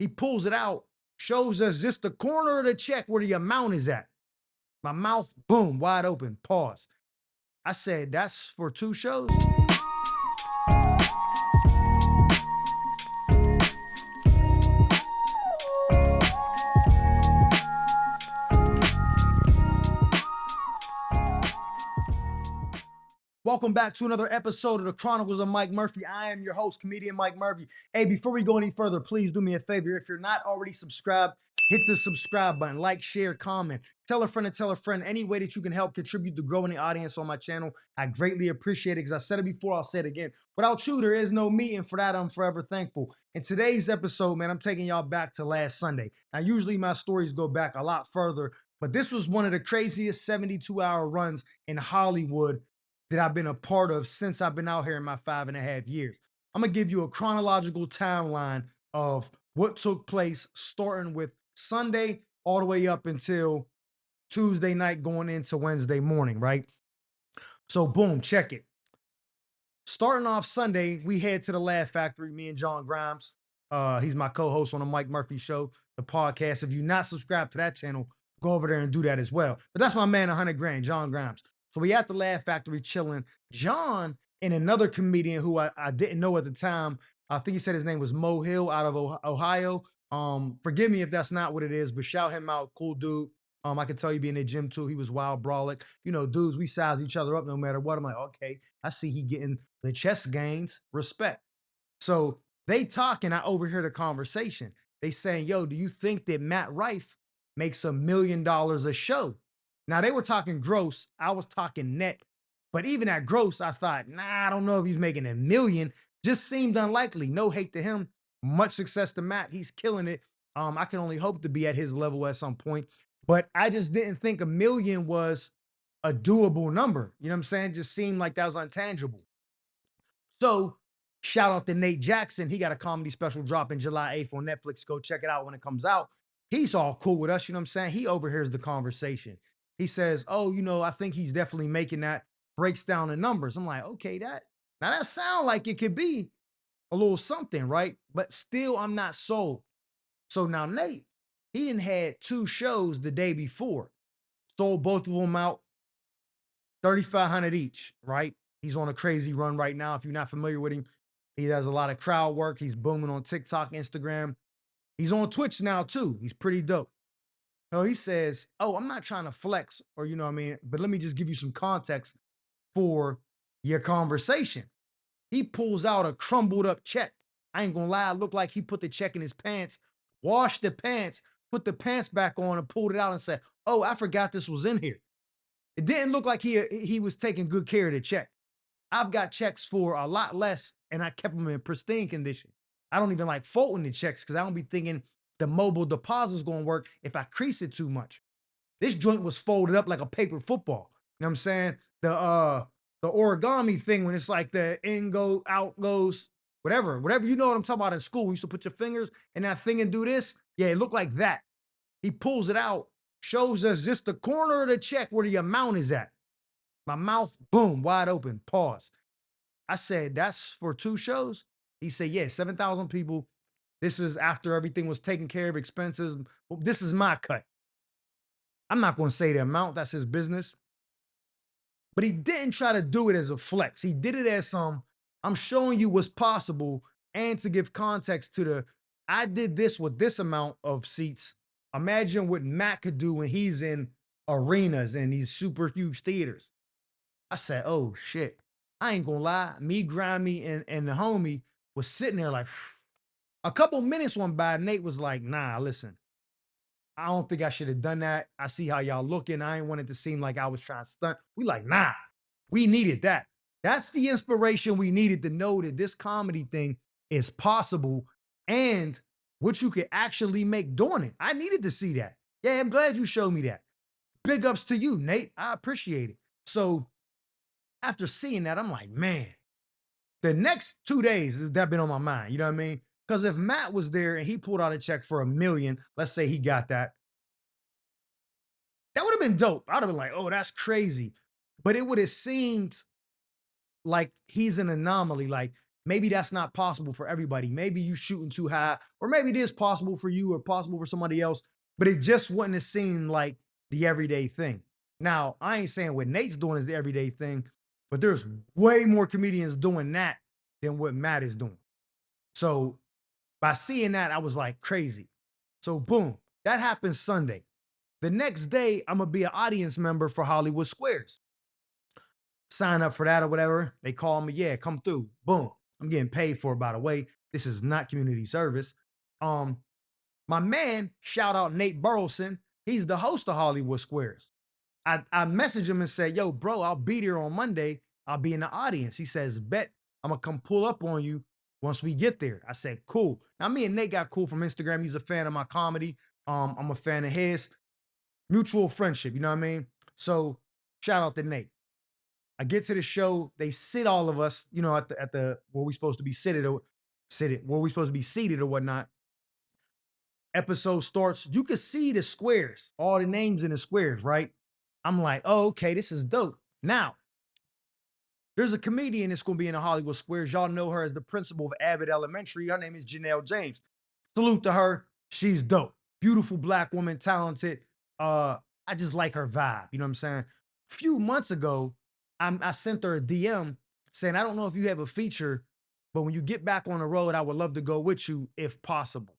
He pulls it out, shows us just the corner of the check where the amount is at. My mouth, boom, wide open. Pause. I said, that's for 2 shows? Welcome back to another episode of the Chronicles of Mike Murphy. I am your host, comedian Mike Murphy. Hey, before we go any further, please do me a favor. If you're not already subscribed, hit the subscribe button, like, share, comment, tell a friend and tell a friend. Any way that you can help contribute to growing the audience on my channel, I greatly appreciate it. Because I said it before, I'll say it again. Without you, there is no me, and for that, I'm forever thankful. In today's episode, man, I'm taking y'all back to last Sunday. Now, usually my stories go back a lot further, but this was one of the craziest 72-hour runs in Hollywood that I've been a part of since I've been out here in my 5.5 years. I'm gonna give you a chronological timeline of what took place starting with Sunday all the way up until Tuesday night going into Wednesday morning, right? So boom, check it. Starting off Sunday, we head to the Laugh Factory, me and John Grimes. He's my co-host on the Mike Murphy Show, the podcast. If you're not subscribed to that channel, go over there and do that as well. But that's my man, 100 grand, John Grimes. So we at the Laugh Factory chilling. John and another comedian who I didn't know at the time, I think he said his name was Mo Hill out of Ohio. Forgive me if that's not what it is, but shout him out. Cool dude. I can tell you being in the gym too. He was wild brolic. You know, dudes, we size each other up no matter what. I'm like, okay, I see he getting the chest gains. Respect. So they talking, I overhear the conversation. They saying, yo, do you think that Matt Rife makes $1 million a show? Now they were talking gross. I was talking net. But even at gross, I thought, nah, I don't know if he's making $1 million. Just seemed unlikely. No hate to him. Much success to Matt. He's killing it. I can only hope to be at his level at some point. But I just didn't think $1 million was a doable number. You know what I'm saying? Just seemed like that was untangible. So shout out to Nate Jackson. He got a comedy special drop in July 8th on Netflix. Go check it out when it comes out. He's all cool with us. You know what I'm saying? He overhears the conversation. He says, oh, you know, I think he's definitely making that, breaks down the numbers. I'm like, okay, now that sounds like it could be a little something, right? But still, I'm not sold. So now Nate, he didn't had 2 shows the day before. Sold both of them out, 3,500 each, right? He's on a crazy run right now. If you're not familiar with him, he does a lot of crowd work. He's booming on TikTok, Instagram. He's on Twitch now too. He's pretty dope. So he says, oh, I'm not trying to flex or, you know what I mean? But let me just give you some context for your conversation. He pulls out a crumbled up check. I ain't gonna lie, it looked like he put the check in his pants, washed the pants, put the pants back on and pulled it out and said, oh, I forgot this was in here. It didn't look like he was taking good care of the check. I've got checks for a lot less and I kept them in pristine condition. I don't even like folding the checks because I don't be thinking the mobile deposit is going to work if I crease it too much. This joint was folded up like a paper football. You know what I'm saying? The origami thing when it's like the in go, out goes, whatever, you know what I'm talking about in school. You used to put your fingers in that thing and do this. Yeah, it looked like that. He pulls it out, shows us just the corner of the check where the amount is at. My mouth, boom, wide open. Pause. I said, that's for 2 shows? He said, yeah, 7,000 people. This is after everything was taken care of, expenses. Well, this is my cut. I'm not going to say the amount. That's his business. But he didn't try to do it as a flex. He did it as I'm showing you what's possible and to give context to I did this with this amount of seats. Imagine what Matt could do when he's in arenas and these super huge theaters. I said, oh shit. I ain't gonna lie. Me, Grimy, and the homie was sitting there like, a couple minutes went by. Nate was like, nah, listen, I don't think I should have done that. I see how y'all looking. I ain't want it to seem like I was trying to stunt. We like, nah, we needed that. That's the inspiration we needed to know that this comedy thing is possible and what you could actually make doing it. I needed to see that. Yeah, I'm glad you showed me that. Big ups to you, Nate. I appreciate it. So after seeing that, I'm like, man, the next 2 days that been on my mind. You know what I mean? Because if Matt was there and he pulled out a check for $1 million, let's say he got that, that would have been dope. I'd have been like, oh, that's crazy. But it would have seemed like he's an anomaly. Like maybe that's not possible for everybody. Maybe you shooting too high, or maybe it is possible for you or possible for somebody else, but it just wouldn't have seemed like the everyday thing. Now, I ain't saying what Nate's doing is the everyday thing, but there's way more comedians doing that than what Matt is doing. So by seeing that, I was like crazy. So boom, that happened Sunday. The next day, I'm gonna be an audience member for Hollywood Squares. Sign up for that or whatever. They call me, yeah, come through. Boom. I'm getting paid for it, by the way. This is not community service. Um, my man, shout out Nate Burleson. He's the host of Hollywood Squares. I messaged him and said, yo, bro, I'll be there on Monday. I'll be in the audience. He says, bet I'm gonna come pull up on you once we get there. I said, cool. Now, me and Nate got cool from Instagram. He's a fan of my comedy. I'm a fan of his. Mutual friendship, you know what I mean? So shout out to Nate. I get to the show, they sit all of us, you know, at the where we supposed to be where we supposed to be seated or whatnot. Episode starts. You can see the squares, all the names in the squares, right? I'm like, oh, okay, this is dope. Now, there's a comedian that's gonna be in the Hollywood Squares. Y'all know her as the principal of Abbott Elementary. Her name is Janelle James. Salute to her. She's dope. Beautiful black woman, talented. I just like her vibe. You know what I'm saying? A few months ago, I sent her a DM saying, I don't know if you have a feature, but when you get back on the road, I would love to go with you if possible.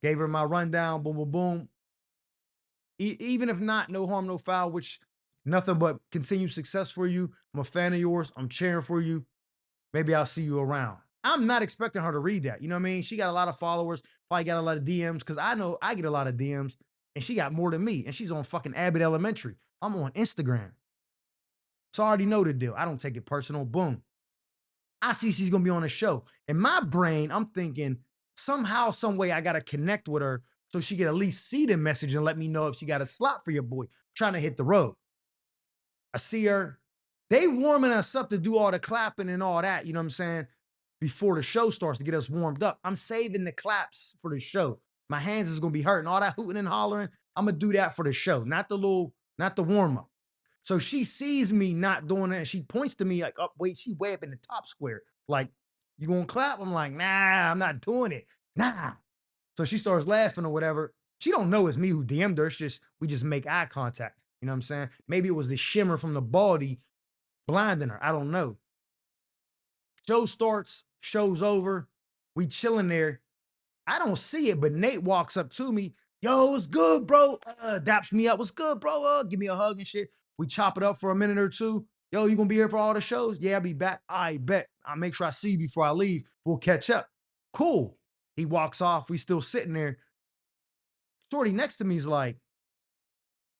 Gave her my rundown, boom, boom, boom. Even if not, no harm, no foul, which nothing but continued success for you. I'm a fan of yours. I'm cheering for you. Maybe I'll see you around. I'm not expecting her to read that. You know what I mean? She got a lot of followers, probably got a lot of DMs, because I know I get a lot of DMs, and she got more than me. And she's on fucking Abbott Elementary. I'm on Instagram. So I already know the deal. I don't take it personal. Boom. I see she's gonna be on the show. In my brain, I'm thinking somehow, some way I gotta connect with her so she can at least see the message and let me know if she got a slot for your boy trying to hit the road. I see her. They warming us up to do all the clapping and all that, you know what I'm saying? Before the show starts to get us warmed up. I'm saving the claps for the show. My hands is gonna be hurting. All that hooting and hollering, I'm gonna do that for the show, not the warm up. So she sees me not doing that, and she points to me like, "Oh, wait, she way up in the top square. Like, you gonna clap?" I'm like, "Nah, I'm not doing it. Nah." So she starts laughing or whatever. She don't know it's me who DM'd her. It's just we just make eye contact. You know what I'm saying? Maybe it was the shimmer from the baldy blinding her. I don't know. Show starts, show's over. We chilling there. I don't see it, but Nate walks up to me. Yo, what's good, bro? Daps me up. What's good, bro? Give me a hug and shit. We chop it up for a minute or two. Yo, you gonna be here for all the shows? Yeah, I'll be back. I bet. I'll make sure I see you before I leave. We'll catch up. Cool. He walks off. We still sitting there. Shorty next to me is like,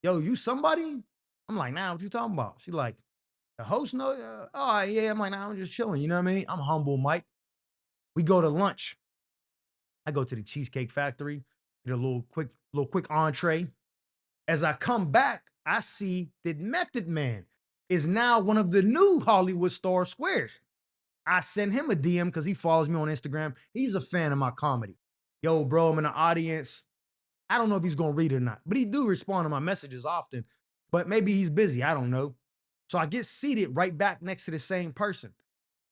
yo, you somebody? I'm like, nah, what you talking about? She like, the host know? Oh, yeah. I'm like, nah, I'm just chilling. You know what I mean? I'm humble, Mike. We go to lunch. I go to the Cheesecake Factory, get a little quick entree. As I come back, I see that Method Man is now one of the new Hollywood Star Squares. I send him a DM because he follows me on Instagram. He's a fan of my comedy. Yo, bro, I'm in the audience. I don't know if he's gonna read it or not, but he do respond to my messages often. But maybe he's busy. I don't know. So I get seated right back next to the same person.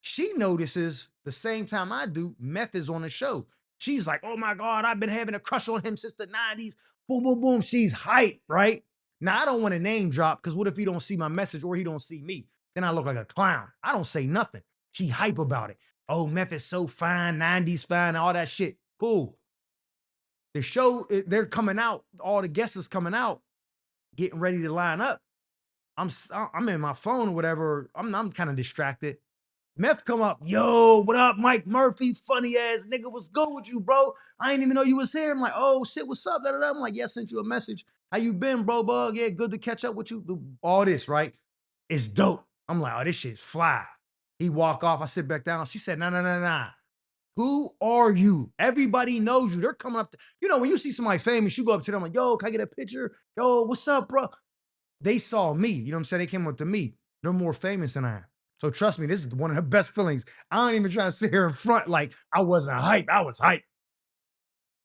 She notices the same time I do, Meth is on the show. She's like, oh my God, I've been having a crush on him since the 90s. Boom, boom, boom. She's hype, right? Now, I don't want to name drop because what if he don't see my message or he don't see me? Then I look like a clown. I don't say nothing. She hype about it. Oh, Meth is so fine, 90s fine, all that shit. Cool. The show, they're coming out. All the guests is coming out, getting ready to line up. I'm in my phone or whatever. I'm kind of distracted. Meth come up, yo, what up, Mike Murphy? Funny ass nigga, what's good with you, bro? I didn't even know you was here. I'm like, oh shit, what's up? Da, da, da. I'm like, yeah, I sent you a message. How you been, bro, bug? Yeah, good to catch up with you. All this, right? It's dope. I'm like, oh, this shit's fly. He walk off. I sit back down. She said, nah, nah, nah, nah. Who are you? Everybody knows you. They're coming up to, you know, when you see somebody famous, you go up to them like, yo, can I get a picture? Yo, what's up, bro? They saw me. You know what I'm saying? They came up to me. They're more famous than I am. So trust me, this is one of the best feelings. I ain't even trying to sit here in front like I wasn't hype. I was hype.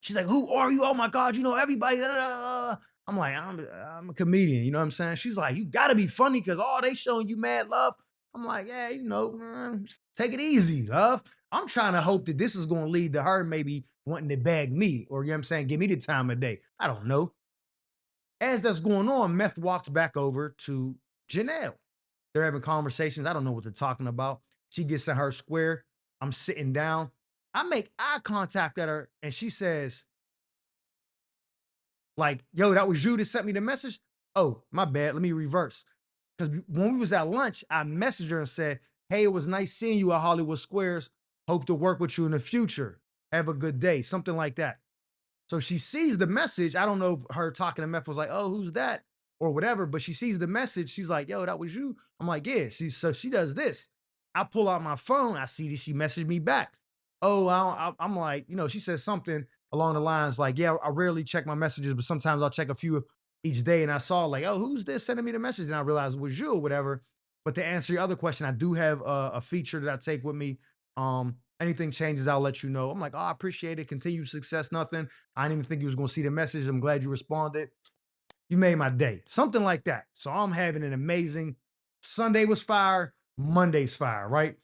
She's like, who are you? Oh my God, you know everybody. Da, da, da. I'm like, I'm a comedian. You know what I'm saying? She's like, you gotta be funny because they showing you mad love. I'm like, yeah, take it easy, love. I'm trying to hope that this is going to lead to her maybe wanting to bag me or, you know what I'm saying, give me the time of day. I don't know. As that's going on, Meth walks back over to Janelle. They're having conversations. I don't know what they're talking about. She gets in her square. I'm sitting down. I make eye contact at her and she says, like, yo, that was you that sent me the message? Oh, my bad. Let me reverse. Because when we was at lunch, I messaged her and said, hey, it was nice seeing you at Hollywood Squares. Hope to work with you in the future. Have a good day. Something like that. So she sees the message. I don't know if her talking to Meth was like, oh, who's that? Or whatever. But she sees the message. She's like, yo, that was you. I'm like, yeah. So she does this. I pull out my phone. I see that she messaged me back. Oh, I'm like, she says something along the lines like, yeah, I rarely check my messages, but sometimes I'll check a few each day. And I saw like, oh, who's this sending me the message? And I realized it was you or whatever. But to answer your other question, I do have a feature that I take with me. Anything changes, I'll let you know. I'm like, oh, I appreciate it. Continued success, nothing. I didn't even think you was going to see the message. I'm glad you responded. You made my day. Something like that. So I'm having an amazing Sunday was fire. Monday's fire, right?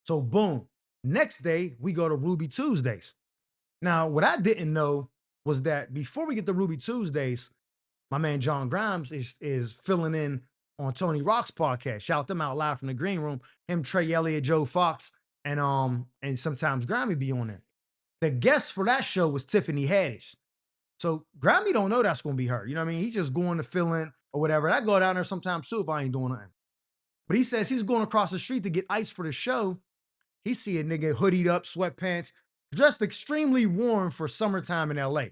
So boom. Next day, we go to Ruby Tuesdays. Now, what I didn't know was that before we get to Ruby Tuesdays, my man John Grimes is filling in on Tony Rock's podcast. Shout them out live from the green room. Him, Trey Elliott, Joe Fox, and sometimes Grammy be on there. The guest for that show was Tiffany Haddish. So Grammy don't know that's gonna be her. You know what I mean? He's just going to fill in or whatever. And I go down there sometimes too if I ain't doing nothing. But he says he's going across the street to get ice for the show. He see a nigga hoodied up, sweatpants, dressed extremely warm for summertime in LA.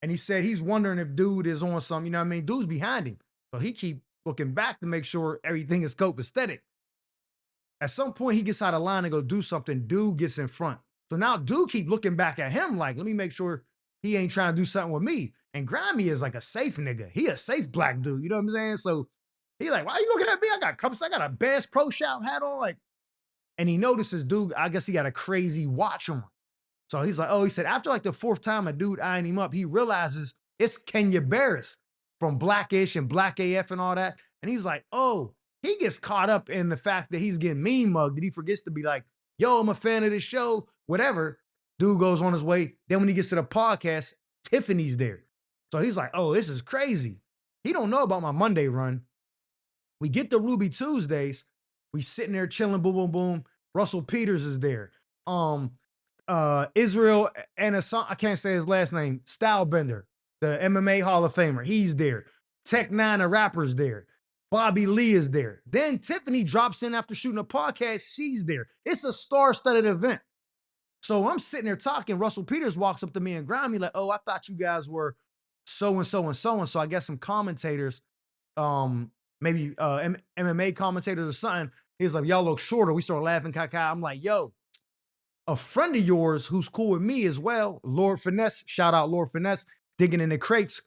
And he said he's wondering if dude is on some, you know what I mean? Dude's behind him. So he keep looking back to make sure everything is copacetic. At some point, he gets out of line and go do something. Dude gets in front. So now dude keep looking back at him like, let me make sure he ain't trying to do something with me. And Grammy is like a safe nigga. He a safe black dude. You know what I'm saying? So he like, why are you looking at me? I got cups. I got a Bass Pro Shop hat on. Like, and he notices dude, I guess he got a crazy watch on. So he's like, oh, he said, after like the fourth time a dude eyeing him up, he realizes it's Kenya Barris from Blackish and Black AF and all that. And he's like, oh, he gets caught up in the fact that he's getting mean mugged, that he forgets to be like, yo, I'm a fan of this show, whatever. Dude goes on his way. Then when he gets to the podcast, Tiffany's there. So he's like, oh, this is crazy. He don't know about my Monday run. We get to Ruby Tuesdays. We sitting there chilling, boom, boom, boom. Russell Peters is there. Israel Adesanya, I can't say his last name, Stylebender, the MMA Hall of Famer. He's there. Tech Nine, the rapper's there. Bobby Lee is there. Then Tiffany drops in after shooting a podcast. She's there. It's a star-studded event. So I'm sitting there talking. Russell Peters walks up to me and Grammy like, oh, I thought you guys were so-and-so and so-and-so. I guess some commentators, maybe MMA commentators or something. He's like, y'all look shorter. We start laughing, caca. I'm like, yo, a friend of yours who's cool with me as well, Lord Finesse, shout out Lord Finesse, digging in the crates,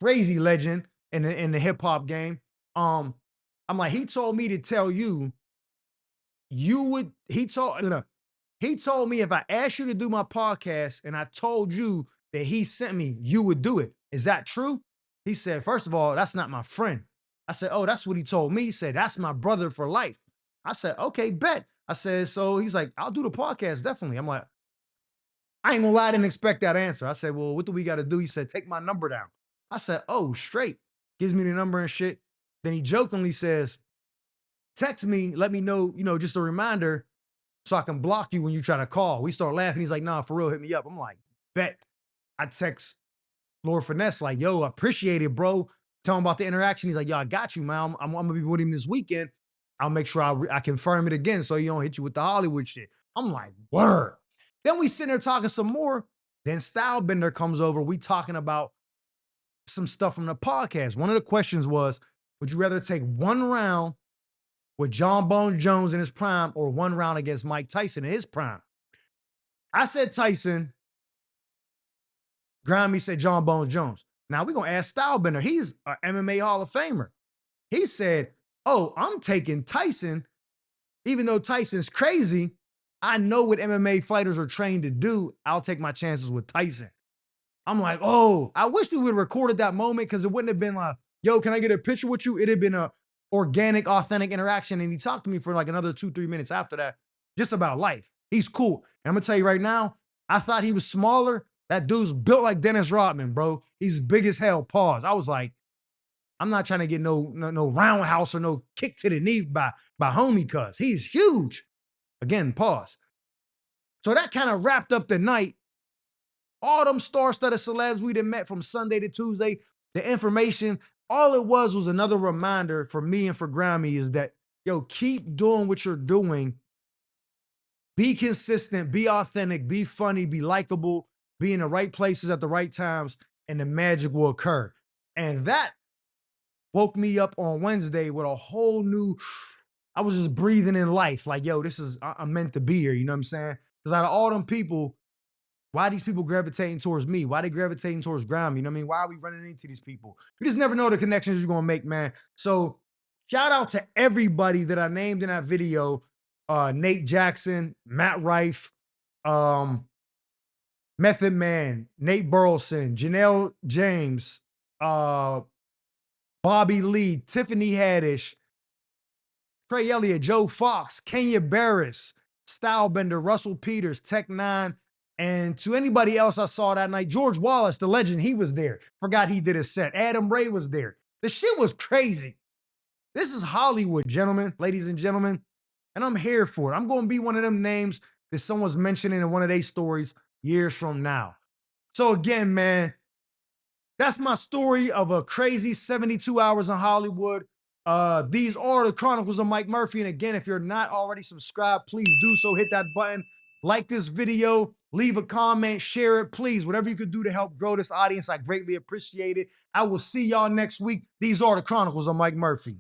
crazy legend in the hip hop game. I'm like, he told me to tell you, he told me if I asked you to do my podcast and I told you that he sent me, you would do it. Is that true? He said, first of all, that's not my friend. I said, oh, that's what he told me. He said, that's my brother for life. I said, okay, bet. I said, so he's like, I'll do the podcast, definitely. I'm like, I ain't gonna lie, I didn't expect that answer. I said, well, what do we got to do? He said, take my number down. I said, oh, straight. Gives me the number and shit. Then he jokingly says, text me, let me know, just a reminder so I can block you when you try to call. We start laughing. He's like, nah, for real, hit me up. I'm like, bet. I text Lord Finesse like, yo, I appreciate it, bro. Tell him about the interaction. He's like, yo, I got you, man. I'm gonna be with him this weekend. I'll make sure I confirm it again so he don't hit you with the Hollywood shit. I'm like, word. Then we sit there talking some more. Then Stylebender comes over. We talking about some stuff from the podcast. One of the questions was, would you rather take one round with John Bone Jones in his prime or one round against Mike Tyson in his prime? I said Tyson. Grammy said John Bones Jones. Now we're going to ask Stylebender. He's an MMA Hall of Famer. He said, oh, I'm taking Tyson. Even though Tyson's crazy, I know what MMA fighters are trained to do. I'll take my chances with Tyson. I'm like, oh, I wish we would have recorded that moment because it wouldn't have been like, yo, can I get a picture with you? It'd have been organic, authentic interaction. And he talked to me for like another 2-3 minutes after that, just about life. He's cool. And I'm gonna tell you right now, I thought he was smaller. That dude's built like Dennis Rodman, bro. He's big as hell. Pause. I was like, I'm not trying to get no roundhouse or no kick to the knee by homie, cuz he's huge. Again, pause. So that kind of wrapped up the night. All them star-studded celebs we done met from Sunday to Tuesday, the information, all it was another reminder for me and for Grammy is that, yo, keep doing what you're doing. Be consistent, be authentic, be funny, be likable, be in the right places at the right times, and the magic will occur. And that woke me up on Wednesday with a whole new, I was just breathing in life. Like, yo, this is, I'm meant to be here. You know what I'm saying? Because out of all them people, why are these people gravitating towards me? Why are they gravitating towards Grammy? You know what I mean? Why are we running into these people? You just never know the connections you're going to make, man. So shout out to everybody that I named in that video. Nate Jackson, Matt Rife, Method Man, Nate Burleson, Janelle James, Bobby Lee, Tiffany Haddish, Trey Elliott, Joe Fox, Kenya Barris, Stylebender, Russell Peters, Tech Nine, and to anybody else I saw that night, George Wallace, the legend, he was there. Forgot he did his set. Adam Ray was there. The shit was crazy. This is Hollywood, gentlemen, ladies and gentlemen, and I'm here for it. I'm going to be one of them names that someone's mentioning in one of their stories years from now. So again, man, that's my story of a crazy 72 hours in Hollywood. These are the Chronicles of Mike Murphy. And again, if you're not already subscribed, please do so. Hit that button, like this video, leave a comment, share it, please. Whatever you could do to help grow this audience, I greatly appreciate it. I will see y'all next week. These are the Chronicles of Mike Murphy.